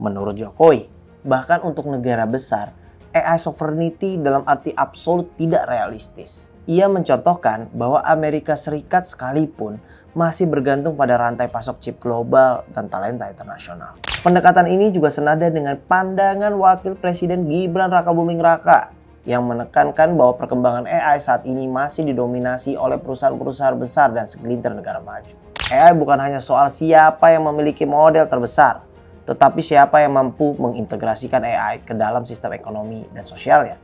Menurut Jokowi, bahkan untuk negara besar, AI sovereignty dalam arti absolut tidak realistis. Ia mencontohkan bahwa Amerika Serikat sekalipun masih bergantung pada rantai pasok chip global dan talenta internasional. Pendekatan ini juga senada dengan pandangan Wakil Presiden Gibran Rakabuming Raka yang menekankan bahwa perkembangan AI saat ini masih didominasi oleh perusahaan-perusahaan besar dan segelintir negara maju. AI bukan hanya soal siapa yang memiliki model terbesar, tetapi siapa yang mampu mengintegrasikan AI ke dalam sistem ekonomi dan sosialnya.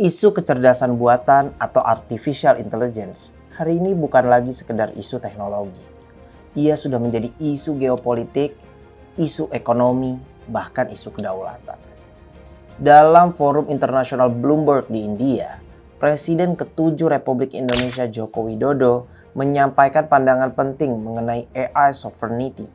Isu kecerdasan buatan atau artificial intelligence hari ini bukan lagi sekedar isu teknologi. Ia sudah menjadi isu geopolitik, isu ekonomi, bahkan isu kedaulatan. Dalam forum internasional Bloomberg di India, Presiden ke-7 Republik Indonesia Joko Widodo menyampaikan pandangan penting mengenai AI sovereignty,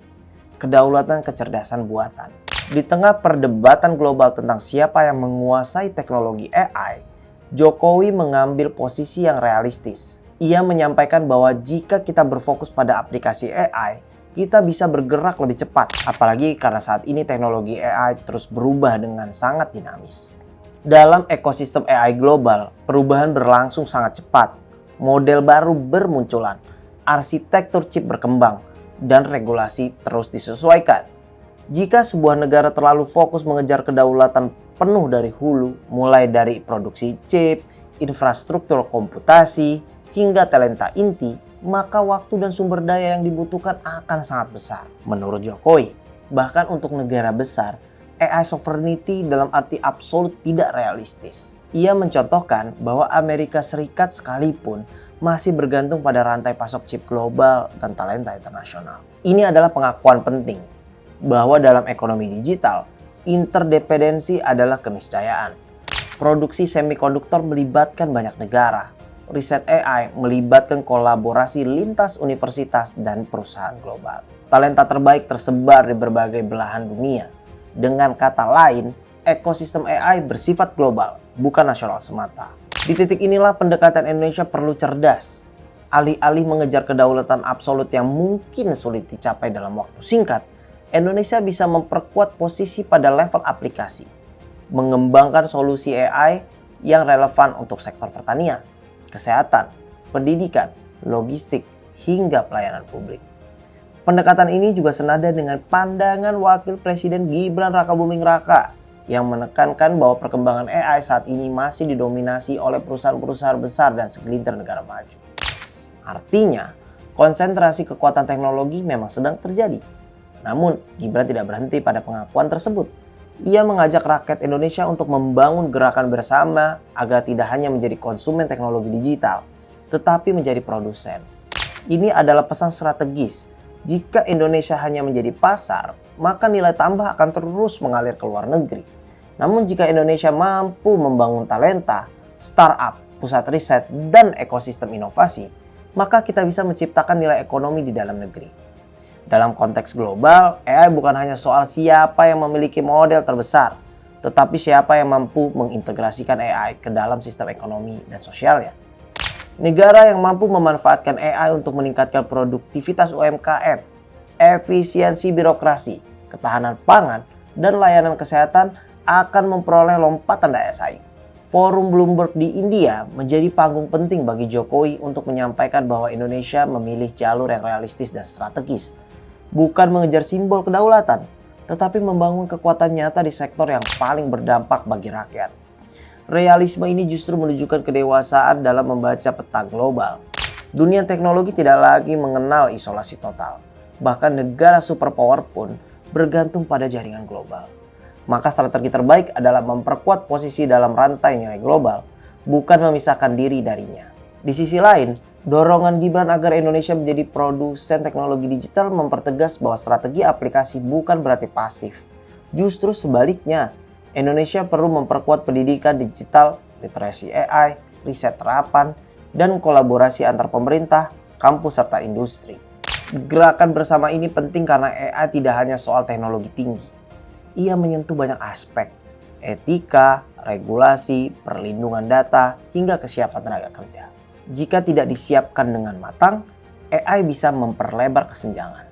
kedaulatan kecerdasan buatan. Di tengah perdebatan global tentang siapa yang menguasai teknologi AI, Jokowi mengambil posisi yang realistis. Ia menyampaikan bahwa jika kita berfokus pada aplikasi AI, kita bisa bergerak lebih cepat. Apalagi karena saat ini teknologi AI terus berubah dengan sangat dinamis. Dalam ekosistem AI global, perubahan berlangsung sangat cepat. Model baru bermunculan, arsitektur chip berkembang, dan regulasi terus disesuaikan. Jika sebuah negara terlalu fokus mengejar kedaulatan penuh dari hulu, mulai dari produksi chip, infrastruktur komputasi, hingga talenta inti, maka waktu dan sumber daya yang dibutuhkan akan sangat besar. Menurut Jokowi, bahkan untuk negara besar, AI sovereignty dalam arti absolut tidak realistis. Ia mencontohkan bahwa Amerika Serikat sekalipun masih bergantung pada rantai pasok chip global dan talenta internasional. Ini adalah pengakuan penting bahwa dalam ekonomi digital, interdependensi adalah keniscayaan. Produksi semikonduktor melibatkan banyak negara. Riset AI melibatkan kolaborasi lintas universitas dan perusahaan global. Talenta terbaik tersebar di berbagai belahan dunia. Dengan kata lain, ekosistem AI bersifat global, bukan nasional semata. Di titik inilah pendekatan Indonesia perlu cerdas. Alih-alih mengejar kedaulatan absolut yang mungkin sulit dicapai dalam waktu singkat, Indonesia bisa memperkuat posisi pada level aplikasi, mengembangkan solusi AI yang relevan untuk sektor pertanian, kesehatan, pendidikan, logistik, hingga pelayanan publik. Pendekatan ini juga senada dengan pandangan Wakil Presiden Gibran Rakabuming Raka yang menekankan bahwa perkembangan AI saat ini masih didominasi oleh perusahaan-perusahaan besar dan segelintir negara maju. Artinya, konsentrasi kekuatan teknologi memang sedang terjadi. Namun, Gibran tidak berhenti pada pengakuan tersebut. Ia mengajak rakyat Indonesia untuk membangun gerakan bersama agar tidak hanya menjadi konsumen teknologi digital, tetapi menjadi produsen. Ini adalah pesan strategis. Jika Indonesia hanya menjadi pasar, maka nilai tambah akan terus mengalir ke luar negeri. Namun jika Indonesia mampu membangun talenta, startup, pusat riset, dan ekosistem inovasi, maka kita bisa menciptakan nilai ekonomi di dalam negeri. Dalam konteks global, AI bukan hanya soal siapa yang memiliki model terbesar, tetapi siapa yang mampu mengintegrasikan AI ke dalam sistem ekonomi dan sosialnya. Negara yang mampu memanfaatkan AI untuk meningkatkan produktivitas UMKM, efisiensi birokrasi, ketahanan pangan, dan layanan kesehatan akan memperoleh lompatan daya saing. Forum Bloomberg di India menjadi panggung penting bagi Jokowi untuk menyampaikan bahwa Indonesia memilih jalur yang realistis dan strategis. Bukan mengejar simbol kedaulatan, tetapi membangun kekuatan nyata di sektor yang paling berdampak bagi rakyat. Realisme ini justru menunjukkan kedewasaan dalam membaca peta global. Dunia teknologi tidak lagi mengenal isolasi total. Bahkan negara superpower pun bergantung pada jaringan global. Maka strategi terbaik adalah memperkuat posisi dalam rantai nilai global, bukan memisahkan diri darinya. Di sisi lain, dorongan Gibran agar Indonesia menjadi produsen teknologi digital mempertegas bahwa strategi aplikasi bukan berarti pasif. Justru sebaliknya, Indonesia perlu memperkuat pendidikan digital, literasi AI, riset terapan, dan kolaborasi antar pemerintah, kampus, serta industri. Gerakan bersama ini penting karena AI tidak hanya soal teknologi tinggi. Ia menyentuh banyak aspek, etika, regulasi, perlindungan data, hingga kesiapan tenaga kerja. Jika tidak disiapkan dengan matang, AI bisa memperlebar kesenjangan.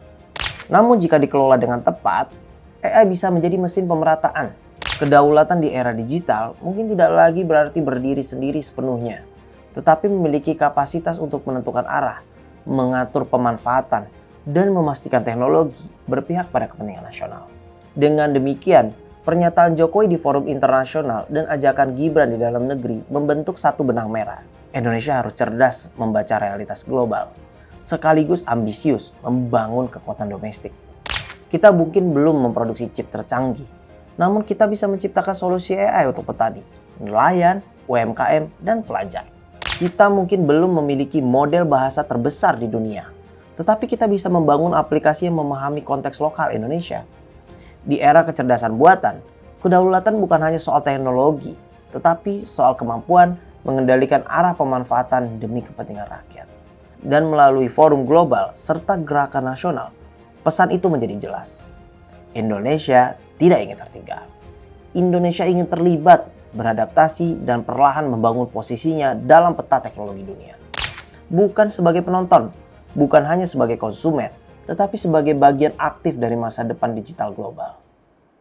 Namun jika dikelola dengan tepat, AI bisa menjadi mesin pemerataan. Kedaulatan di era digital mungkin tidak lagi berarti berdiri sendiri sepenuhnya, tetapi memiliki kapasitas untuk menentukan arah, mengatur pemanfaatan, dan memastikan teknologi berpihak pada kepentingan nasional. Dengan demikian, pernyataan Jokowi di forum internasional dan ajakan Gibran di dalam negeri membentuk satu benang merah. Indonesia harus cerdas membaca realitas global, sekaligus ambisius membangun kekuatan domestik. Kita mungkin belum memproduksi chip tercanggih, namun kita bisa menciptakan solusi AI untuk petani, nelayan, UMKM, dan pelajar. Kita mungkin belum memiliki model bahasa terbesar di dunia, tetapi kita bisa membangun aplikasi yang memahami konteks lokal Indonesia. Di era kecerdasan buatan, kedaulatan bukan hanya soal teknologi, tetapi soal kemampuan mengendalikan arah pemanfaatan demi kepentingan rakyat. Dan melalui forum global serta gerakan nasional, pesan itu menjadi jelas. Indonesia tidak ingin tertinggal. Indonesia ingin terlibat, beradaptasi, dan perlahan membangun posisinya dalam peta teknologi dunia. Bukan sebagai penonton, bukan hanya sebagai konsumen, tetapi sebagai bagian aktif dari masa depan digital global.